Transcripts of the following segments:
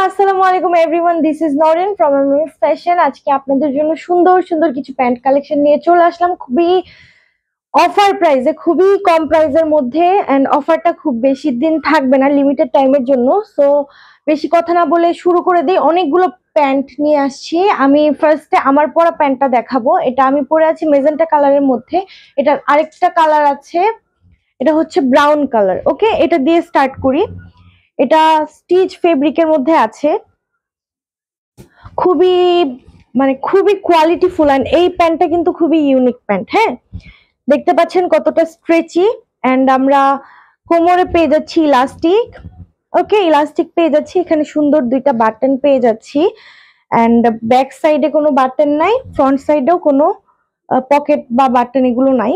আসসালামু আলাইকুম everyone, this is Norin from MS fashion. আজকে আপনাদের জন্য সুন্দর সুন্দর কিছু প্যান্ট কালেকশন নিয়ে চলে আসলাম, খুবই অফার প্রাইসে, খুবই কম প্রাইসের মধ্যে। এন্ড অফারটা খুব বেশি দিন থাকবে না, লিমিটেড টাইমের জন্য। সো বেশি কথা না বলে শুরু করে দিই। অনেকগুলো প্যান্ট নিয়ে আসছি। আমি ফার্স্টে আমার পরা প্যান্টটা দেখাবো। এটা আমি পরে আছি মেজেন্টা কালারের মধ্যে। এটার আরেকটা কালার আছে, এটা হচ্ছে ব্রাউন কালার। ওকে, এটা দিয়ে স্টার্ট করি। এটা স্টিচ ফেব্রিকের মধ্যে আছে, খুবই খুবই কোয়ালিটিফুল। এন্ড এই প্যান্টটা কিন্তু খুবই ইউনিক প্যান্ট। হ্যাঁ, দেখতে পাচ্ছেন কতটা স্ট্রেচি। এন্ড আমরা কোমরে পেয়ে যাচ্ছি ইলাস্টিক। ওকে, ইলাস্টিক পেয়ে যাচ্ছি, এখানে সুন্দর দুইটা বাটন পেয়ে যাচ্ছি। এন্ড ব্যাক সাইডে কোনো বাটন নাই, ফ্রন্ট সাইডেও কোনো পকেট বা বাটন এগুলো নাই।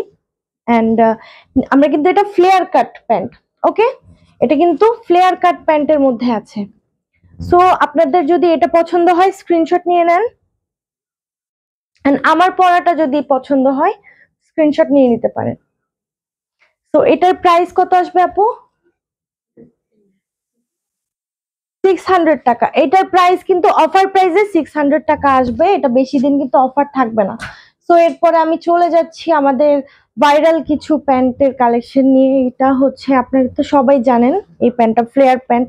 এন্ড আমরা কিন্তু এটা ফ্লেয়ার কাট প্যান্ট। ওকে, এটা কিন্তু ফ্লেয়ার কাট প্যান্টের মধ্যে আছে। সো আপনাদের যদি এটা পছন্দ হয় স্ক্রিনশট নিয়ে নেন। এন্ড আমার পরাটা যদি পছন্দ হয় স্ক্রিনশট নিয়ে নিতে পারেন। সো এটার প্রাইস কত আসবে আপু? 600 টাকা। এটার প্রাইস কিন্তু অফার প্রাইসে 600 টাকা আসবে। এটা বেশি দিন কিন্তু অফার থাকবে না। সো এরপরে আমি চলে যাচ্ছি আমাদের ভাইরাল কিছু প্যান্টের কালেকশন নিয়ে। এটা হচ্ছে, আপনারা তো সবাই জানেন এই প্যান্টটা ফ্লেয়ার প্যান্ট।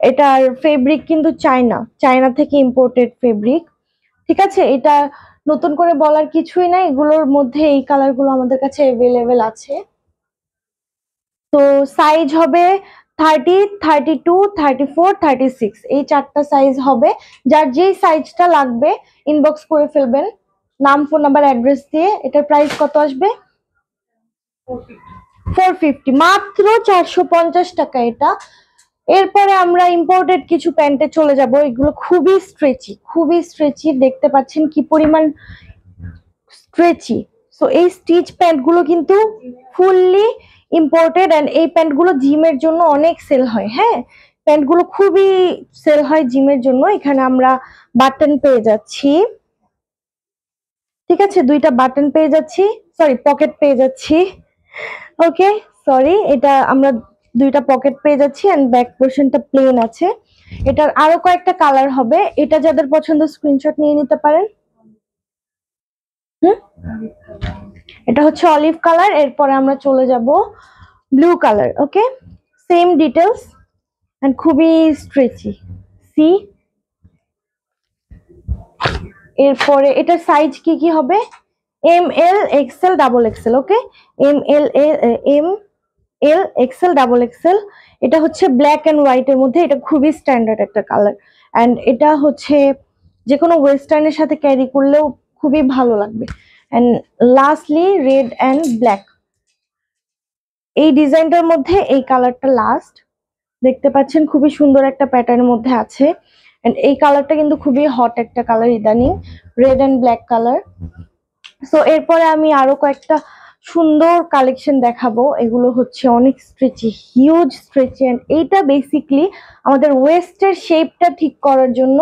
এটার ফেব্রিক কিন্তু চায়না থেকে ইম্পোর্টেড ফেব্রিক। ঠিক আছে, এটা নতুন করে বলার কিছুই নাই। এগুলোর মধ্যে এই কালারগুলো আমাদের কাছে অ্যাভেলেবেল আছে। তো সাইজ হবে 30, 32, 34, 36, এই চারটা সাইজ হবে। যার যেই সাইজটা লাগবে ইনবক্স করে ফেলবেন নাম, ফোন নাম্বার, অ্যাড্রেস দিয়ে। এটার প্রাইস কত আসবে? 450, মাত্র 450 টাকা এটা। এরপরে আমরা ইম্পোর্টেড কিছু প্যান্টে চলে যাব। এগুলো খুবই স্ট্রেচি, দেখতে পাচ্ছেন কি পরিমাণ স্ট্রেচি। সো এই স্টিচ প্যান্ট গুলো কিন্তু ফুললি ইম্পোর্টেড। এন্ড এই প্যান্ট গুলো জিমের জন্য অনেক সেল হয়। হ্যাঁ, প্যান্ট গুলো খুবই সেল হয় জিমের জন্য। এখানে আমরা বাটন পেয়ে যাচ্ছি। ঠিক আছে, দুইটা বাটন পেয়ে যাচ্ছি, সরি পকেট পেয়ে যাচ্ছি। ওকে, সরি, এটা আমরা দুইটা পকেট পেয়ে যাচ্ছি। এন্ড ব্যাক পোর্শনটা প্লেন আছে। এটার আরো কয়েকটা কালার হবে, এটা যাদের পছন্দ স্ক্রিনশট নিয়ে নিতে পারেন। এটা হচ্ছে অলিভ কালার। এরপরে আমরা চলে যাব blue colour. Okay, same details and খুবই স্ট্রেচি। সি, এরপরে এটার সাইজ কি কি হবে? M L XL double XL. Okay, M L XL double XL. এটা হচ্ছে ব্ল্যাক এন্ড হোয়াইট এর মধ্যে। এটা খুবই স্ট্যান্ডার্ড একটা কালার। এন্ড এটা হচ্ছে যে কোনো ওয়েস্টার্নের সাথে ক্যারি করলেও খুবই ভালো লাগবে। And lastly red and black, এই ডিজাইনটার মধ্যে এই কালারটা লাস্ট। দেখতে পাচ্ছেন খুবই সুন্দর একটা প্যাটার্নের মধ্যে আছে। এন্ড এই কালারটা কিন্তু খুবই হট একটা কালার ইদানিং, red and black colour. So এরপরে আমি আরো কয়েকটা সুন্দর কালেকশন দেখাবো। এগুলো হচ্ছে অনেক স্ট্রেচি, হিউজ স্ট্রেচি। এন্ড এইটা বেসিকলি আমাদের ওয়েস্টের শেপটা ঠিক করার জন্য,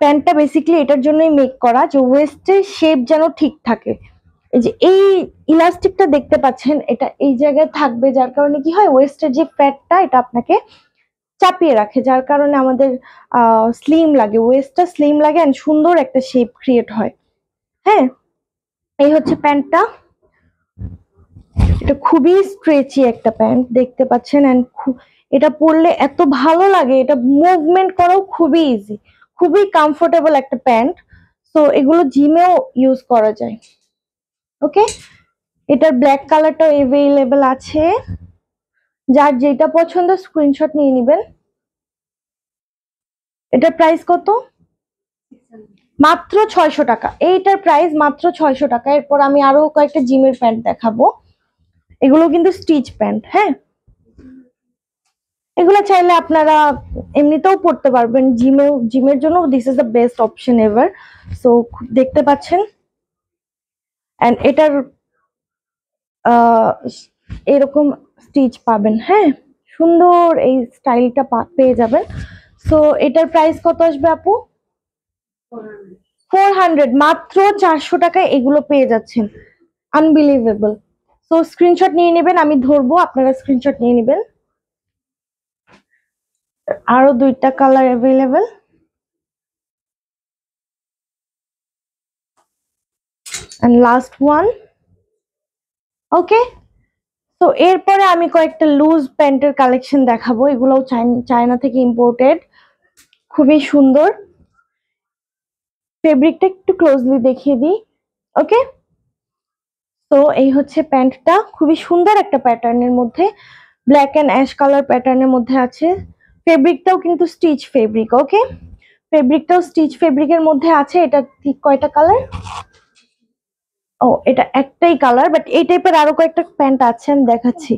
প্যান্টটা বেসিকলি এটার জন্যই মেক করা, যে ওয়েস্টের শেপ যেন ঠিক থাকে। এই যে এই ইলাস্টিকটা দেখতে পাচ্ছেন, এটা এই জায়গায় থাকবে, যার কারণে কি হয়, ওয়েস্টের যে ফ্যাটটা এটা আপনাকে চাপিয়ে রাখে, যার কারণে আমাদের স্লিম লাগে, ওয়েস্টটা স্লিম লাগে এন্ড সুন্দর একটা শেপ ক্রিয়েট হয়। হ্যাঁ, এই হচ্ছে প্যান্টটা। এটা খুবই স্ট্রেচি একটা প্যান্ট, দেখতে পাচ্ছেন। এন্ড এটা পরলে এত ভালো লাগে, এটা মুভমেন্ট করাও খুবই ইজি, খুবই কমফোর্টেবল একটা প্যান্ট। তো এগুলো জিমেও ইউজ করা যায়। ওকে, এটার ব্ল্যাক কালারটাও অ্যাভেলেবেল আছে। যার যেটা পছন্দ স্ক্রিনশট নিয়ে নেবেন। এটার প্রাইস কত? মাত্র 600 টাকা। এইটার প্রাইস মাত্র 600 টাকা। এরপর আমি আরো কয়েকটা জিমের প্যান্ট দেখাবো। এগুলো কিন্তু স্টিচ প্যান্ট। হ্যাঁ, এগুলো চাইলে আপনারা এমনিতেও পড়তে পারবেন, জিমের জন্য this is the best option ever. So দেখতে পাচ্ছেন। এন্ড এটার এরকম স্টিচ পাবেন। হ্যাঁ, সুন্দর এই স্টাইলটা পেয়ে যাবেন। সো এটার প্রাইস কত আসবে আপু? 400, মাত্র 400 টাকায় এগুলো পেয়ে যাচ্ছেন। আনবিলিভেবল। সো স্ক্রিনশট নিয়ে নেবেন, আমি ধরবো, আপনারা স্ক্রিনশট নিয়ে নেবেন। আরো দুইটা colour available. And last one. Okay, তো এরপরে আমি কয়েকটা লুজ প্যান্টের কালেকশন দেখাবো, এগুলোও চায়না থেকে ইম্পোর্টেড, খুবই সুন্দর। ফেব্রিকটা একটু ক্লোজলি দেখিয়ে দিই। ওকে, তো এই হচ্ছে প্যান্টটা, খুবই সুন্দর একটা প্যাটার্নের মধ্যে, ব্ল্যাক এন্ড অ্যাশ কালার প্যাটার্নের মধ্যে আছে। ফেব্রিকটাও কিন্তু স্টিচ ফেব্রিক। ওকে, ফেব্রিকটাও স্টিচ ফেব্রিকের মধ্যে আছে। এটা ঠিক কয়টা কালার? ও, এটা একটাই কালার, বাট এই টাইপের আরো কয়েকটা প্যান্ট আছে, আমি দেখাচ্ছি।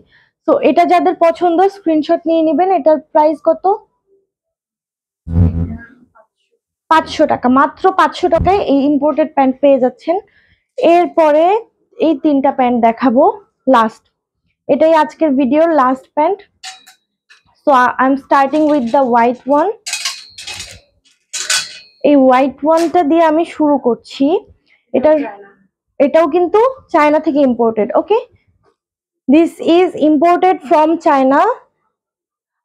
তো এটা যাদের পছন্দ স্ক্রিনশট নিয়ে নেবেন। এটার প্রাইস কত? 500 টাকা, মাত্র 500 টাকায় এই ইম্পোর্টেড প্যান্ট পেয়ে যাচ্ছেন। এরপরে এই তিনটা প্যান্ট দেখাবো লাস্ট, এটাই আজকের ভিডিওর last pant. So I am starting with the white one. এই হোয়াইট ওয়ানটা দিয়ে আমি শুরু করছি। এটাও কিন্তু চায়না থেকে imported. Okay, this is imported from China.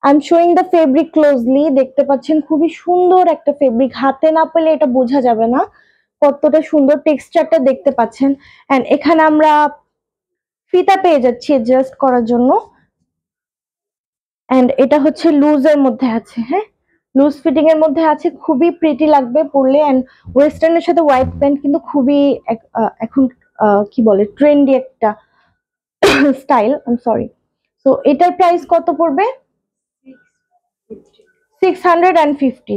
I am showing the fabric closely. দেখতে পাচ্ছেন খুবই সুন্দর একটা ফেব্রিক, হাতে না পেলে এটা বোঝা যাবে না কতটা সুন্দর টেক্সচারটা দেখতে পাচ্ছেন। এন্ড এখানে আমরা ফিতা পেয়ে যাচ্ছি অ্যাডজাস্ট করার জন্য। এন্ড এটা হচ্ছে লুজের মধ্যে আছে, হ্যাঁ, লুজ ফিটিং এর মধ্যে আছে, খুবই প্রিটি লাগবে পরলে। এন্ড ওয়েস্টার্নের সাথে হোয়াইট প্যান্ট কিন্তু খুবই এখন কি বলে ট্রেন্ডি একটা style. I am sorry. So এটার প্রাইস কত পড়বে? 650।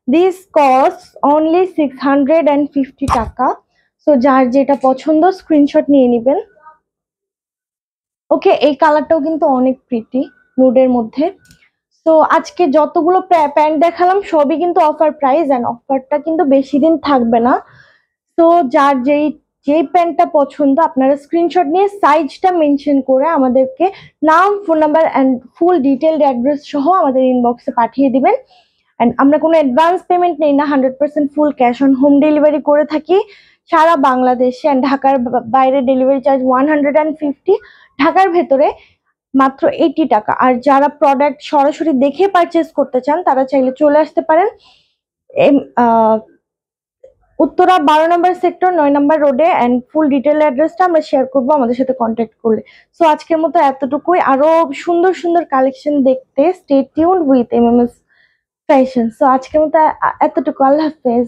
দিস কস্ট অনলি 650 টাকা। সো যার যেটা পছন্দ স্ক্রিনশট নিয়ে নেবেন। ওকে, এই কালারটাও কিন্তু অনেক প্রিটি, নুডের মধ্যে। তো আজকে যতগুলো প্যান্ট দেখালাম সবই কিন্তু অফার প্রাইস, এন্ড অফারটা কিন্তু বেশি দিন থাকবে না। তো যার যেই প্যান্টটা পছন্দ আপনারা স্ক্রিনশট নিয়ে সাইজটা মেনশন করে আমাদেরকে নাম, phone number and full detailed address সহ আমাদের ইনবক্সে পাঠিয়ে দিবেন। এন্ড আমরা কোনো অ্যাডভান্স পেমেন্ট নেই না, 100% full cash on home delivery করে থাকি সারা বাংলাদেশে। এন্ড ঢাকার বাইরে ডেলিভারি চার্জ 150, ঢাকার ভেতরে মাত্র 80 টাকা। আর যারা প্রোডাক্ট সরাসরি দেখে পারচেস করতে চান তারা চাইলে চলে আসতে পারেন উত্তরা 12 নম্বর সেক্টর 9 নম্বর রোডে। এন্ড ফুল ডিটেল অ্যাড্রেসটা আমরা শেয়ার করবো আমাদের সাথে কন্ট্যাক্ট করলে। সো আজকের মতো এতটুকুই। আরো সুন্দর সুন্দর কালেকশন দেখতে stay tuned with MMS fashion. So আজকের মতো এতটুকু। আল্লাহ হাফেজ।